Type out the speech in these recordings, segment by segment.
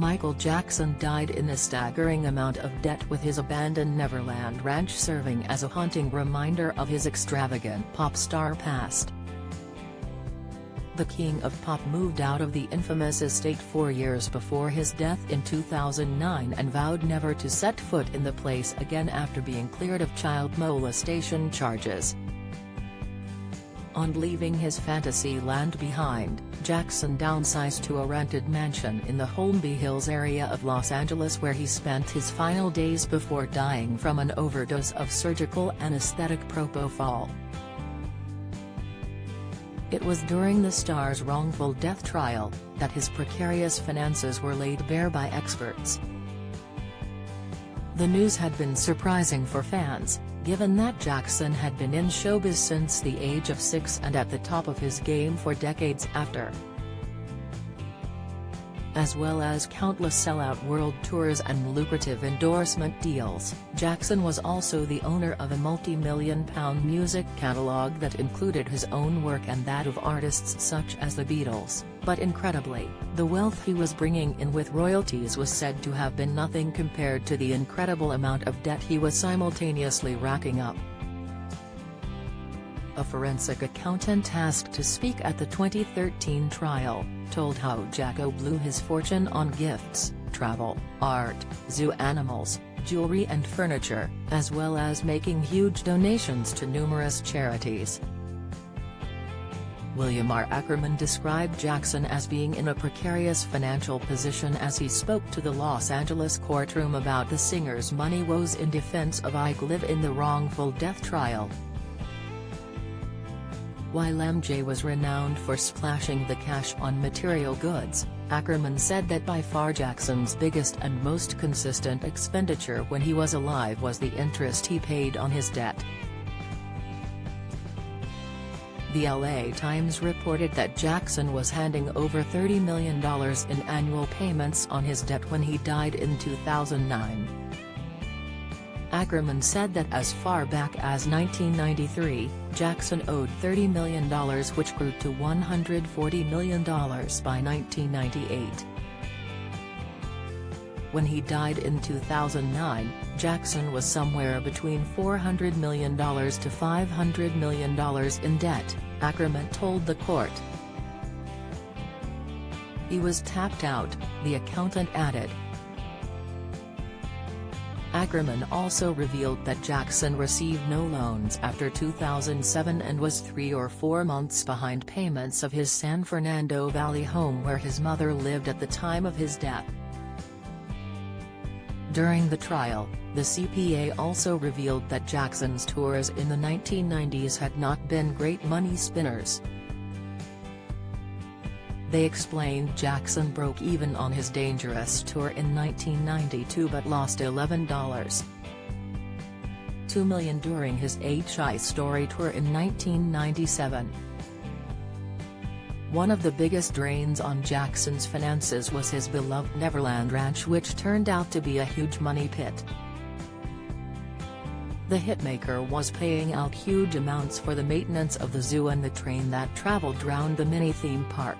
Michael Jackson died in a staggering amount of debt, with his abandoned Neverland Ranch serving as a haunting reminder of his extravagant pop star past. The King of Pop moved out of the infamous estate 4 years before his death in 2009 and vowed never to set foot in the place again after being cleared of child molestation charges. On leaving his fantasy land behind, Jackson downsized to a rented mansion in the Holmby Hills area of Los Angeles, where he spent his final days before dying from an overdose of surgical anesthetic propofol. It was during the star's wrongful death trial that his precarious finances were laid bare by experts. The news had been surprising for fans, given that Jackson had been in showbiz since the age of 6 and at the top of his game for decades after. As well as countless sellout world tours and lucrative endorsement deals, Jackson was also the owner of a multi-million-pound music catalogue that included his own work and that of artists such as the Beatles, but incredibly, the wealth he was bringing in with royalties was said to have been nothing compared to the incredible amount of debt he was simultaneously racking up. A forensic accountant asked to speak at the 2013 trial, told how Jacko blew his fortune on gifts, travel, art, zoo animals, jewelry and furniture, as well as making huge donations to numerous charities. William R. Ackerman described Jackson as being in a precarious financial position as he spoke to the Los Angeles courtroom about the singer's money woes in defense of Ike Live in the wrongful death trial. While MJ was renowned for splashing the cash on material goods, Ackerman said that by far Jackson's biggest and most consistent expenditure when he was alive was the interest he paid on his debt. The LA Times reported that Jackson was handing over $30 million in annual payments on his debt when he died in 2009. Ackerman said that as far back as 1993, Jackson owed $30 million, which grew to $140 million by 1998. When he died in 2009, Jackson was somewhere between $400 million to $500 million in debt, Ackerman told the court. He was tapped out, the accountant added. Ackerman also revealed that Jackson received no loans after 2007 and was 3 or 4 months behind payments of his San Fernando Valley home where his mother lived at the time of his death. During the trial, the CPA also revealed that Jackson's tours in the 1990s had not been great money spinners. They explained Jackson broke even on his Dangerous tour in 1992 but lost $11.2 million during his HI Story tour in 1997. One of the biggest drains on Jackson's finances was his beloved Neverland Ranch, which turned out to be a huge money pit. The hitmaker was paying out huge amounts for the maintenance of the zoo and the train that traveled round the mini-theme park.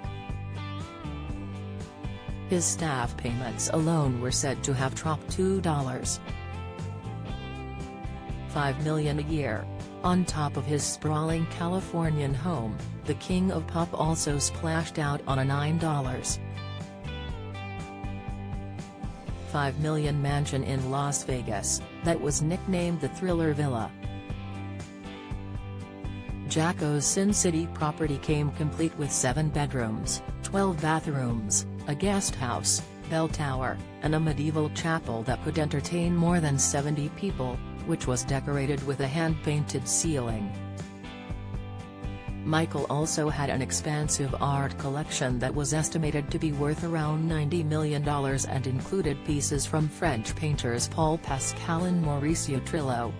His staff payments alone were said to have dropped $2.5 million a year. On top of his sprawling Californian home, the King of Pop also splashed out on a $9.5 million mansion in Las Vegas, that was nicknamed the Thriller Villa. Jacko's Sin City property came complete with 7 bedrooms, 12 bathrooms, a guest house, bell tower, and a medieval chapel that could entertain more than 70 people, which was decorated with a hand-painted ceiling. Michael also had an expansive art collection that was estimated to be worth around $90 million and included pieces from French painters Paul Pascal and Mauricio Trillo.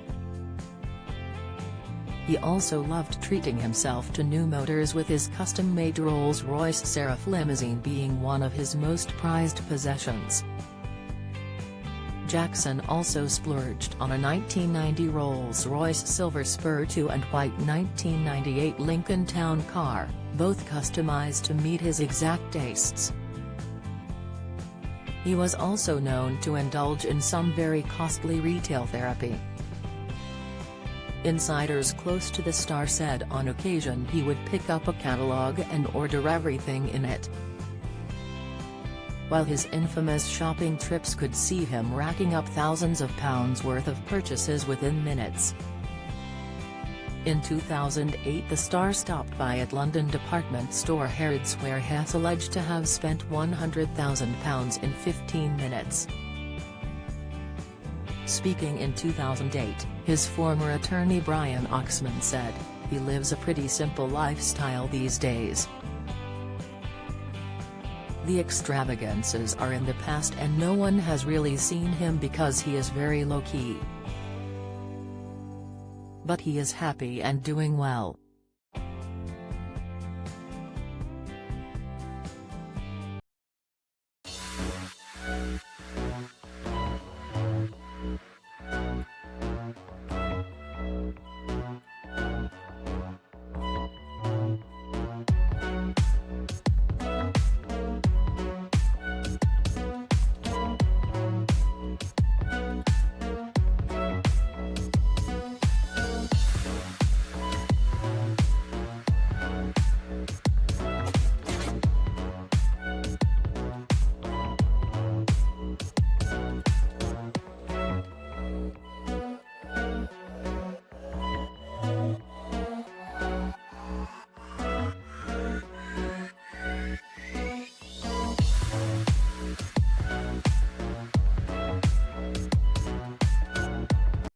He also loved treating himself to new motors, with his custom-made Rolls-Royce Seraph limousine being one of his most prized possessions. Jackson also splurged on a 1990 Rolls-Royce Silver Spur 2 and white 1998 Lincoln Town Car, both customized to meet his exact tastes. He was also known to indulge in some very costly retail therapy. Insiders close to the star said on occasion he would pick up a catalog and order everything in it. While his infamous shopping trips could see him racking up thousands of pounds worth of purchases within minutes. In 2008 the star stopped by at London department store Harrods where Hess alleged to have spent £100,000 in 15 minutes. Speaking in 2008, his former attorney Brian Oxman said, "He lives a pretty simple lifestyle these days. The extravagances are in the past and no one has really seen him because he is very low-key. But he is happy and doing well."